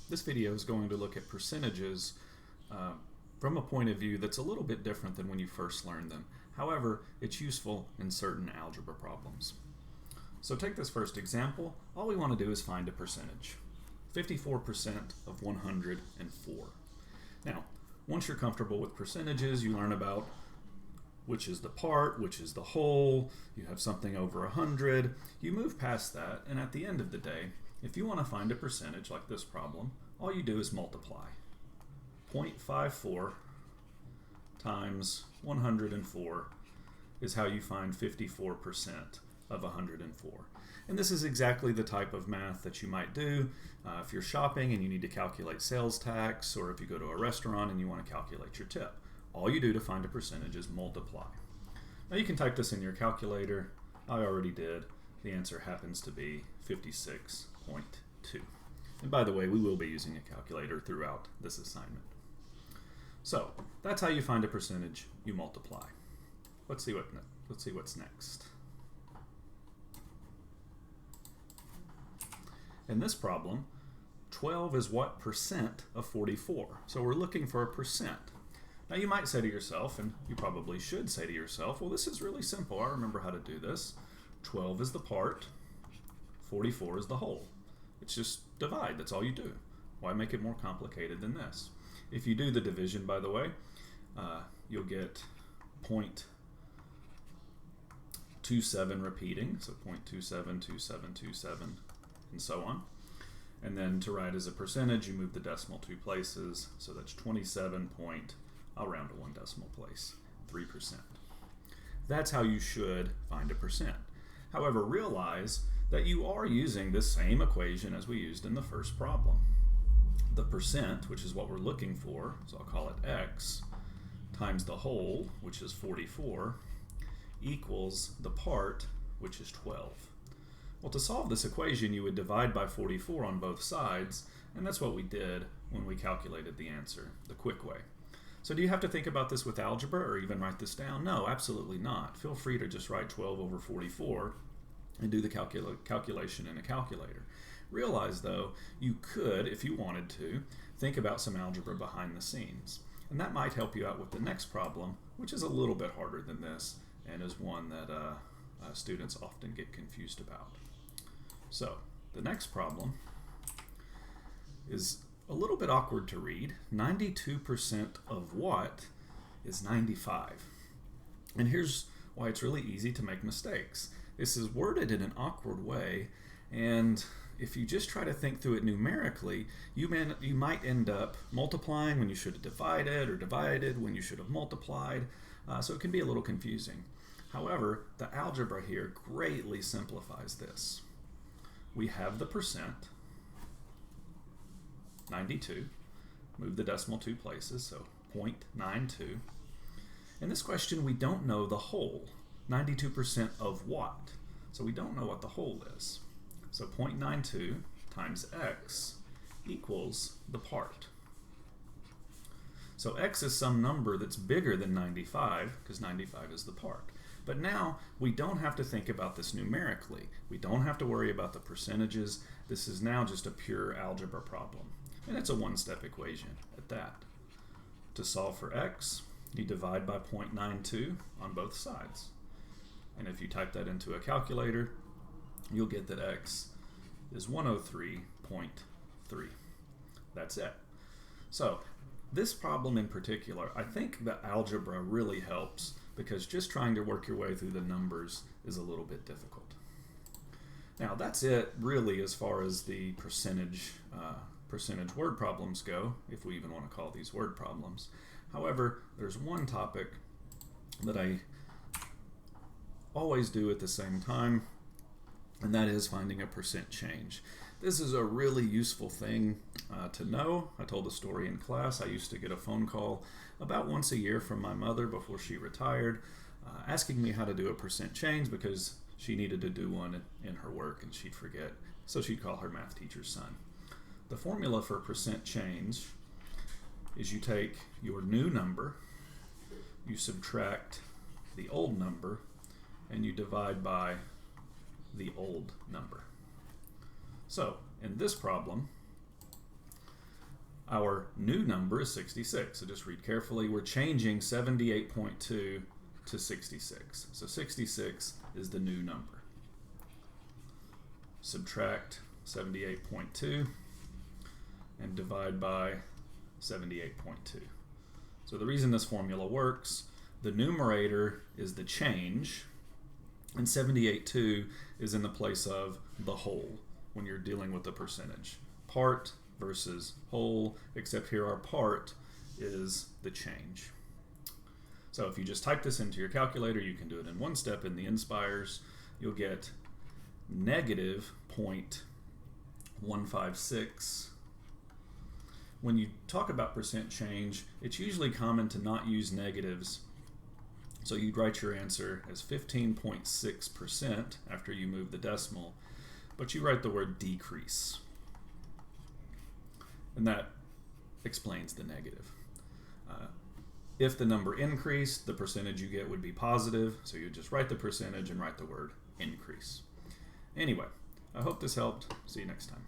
This video is going to look at percentages from a point of view that's a little bit different than when you first learned them. However, it's useful in certain algebra problems. So take this first example. All we want to do is find a percentage. 54% of 104. Now, once you're comfortable with percentages, you learn about which is the part, which is the whole, you have something over 100. You move past that, and at the end of the day, if you want to find a percentage like this problem, all you do is multiply. 0.54 times 104 is how you find 54% of 104. And this is exactly the type of math that you might do if you're shopping and you need to calculate sales tax, or if you go to a restaurant and you want to calculate your tip. All you do to find a percentage is multiply. Now you can type this in your calculator. I already did. The answer happens to be 56.2. And by the way, we will be using a calculator throughout this assignment. So that's how you find a percentage. You multiply. Let's see what's next. In this problem, 12 is what percent of 44? So we're looking for a percent. Now you might say to yourself, and you probably should say to yourself, well, this is really simple. I remember how to do this. 12 is the part, 44 is the whole. It's just divide, that's all you do. Why make it more complicated than this? If you do the division, by the way, you'll get 0.27 repeating, so 0.27, 27, 27, and so on. And then to write as a percentage, you move the decimal 2 places, so that's 27 point, I'll round to 1 decimal place, 3%. That's how you should find a percent. However, realize that you are using this same equation as we used in the first problem. The percent, which is what we're looking for, so I'll call it x, times the whole, which is 44, equals the part, which is 12. Well, to solve this equation, you would divide by 44 on both sides, and that's what we did when we calculated the answer, the quick way. So do you have to think about this with algebra or even write this down? No, absolutely not. Feel free to just write 12 over 44 and do the calculation in a calculator. Realize, though, you could, if you wanted to, think about some algebra behind the scenes. And that might help you out with the next problem, which is a little bit harder than this and is one that students often get confused about. So the next problem is a little bit awkward to read. 92% of what is 95? And here's why it's really easy to make mistakes. This is worded in an awkward way, and if you just try to think through it numerically, you might end up multiplying when you should have divided, or divided when you should have multiplied, so it can be a little confusing. However, the algebra here greatly simplifies this. We have the percent, 92, move the decimal 2 places, so 0.92. In this question, we don't know the whole. 92% of what? So we don't know what the whole is. So 0.92 times x equals the part. So x is some number that's bigger than 95, because 95 is the part. But now we don't have to think about this numerically. We don't have to worry about the percentages. This is now just a pure algebra problem. And it's a one-step equation at that. To solve for x, you divide by 0.92 on both sides. And if you type that into a calculator, you'll get that x is 103.3. That's it. So this problem in particular, I think the algebra really helps, because just trying to work your way through the numbers is a little bit difficult. Now that's it really as far as the percentage word problems go, if we even want to call these word problems. However, there's one topic that I always do at the same time, and that is finding a percent change. This is a really useful thing to know. I told the story in class. I used to get a phone call about once a year from my mother before she retired, asking me how to do a percent change, because she needed to do one in her work and she'd forget. So she'd call her math teacher's son. The formula for percent change is you take your new number, you subtract the old number, and you divide by the old number. So in this problem, Our new number is 66. So just read carefully. We're changing 78.2 to 66. So 66 is the new number. Subtract 78.2 and divide by 78.2. So the reason this formula works, the numerator is the change, and 78.2 is in the place of the whole when you're dealing with the percentage. Part versus whole, except here our part is the change. So if you just type this into your calculator, you can do it in one step in the Inspires. You'll get negative 0.156. When you talk about percent change, it's usually common to not use negatives. So you'd write your answer as 15.6% after you move the decimal, but you write the word decrease. And that explains the negative. If the number increased, the percentage you get would be positive, so you just write the percentage and write the word increase. Anyway, I hope this helped. See you next time.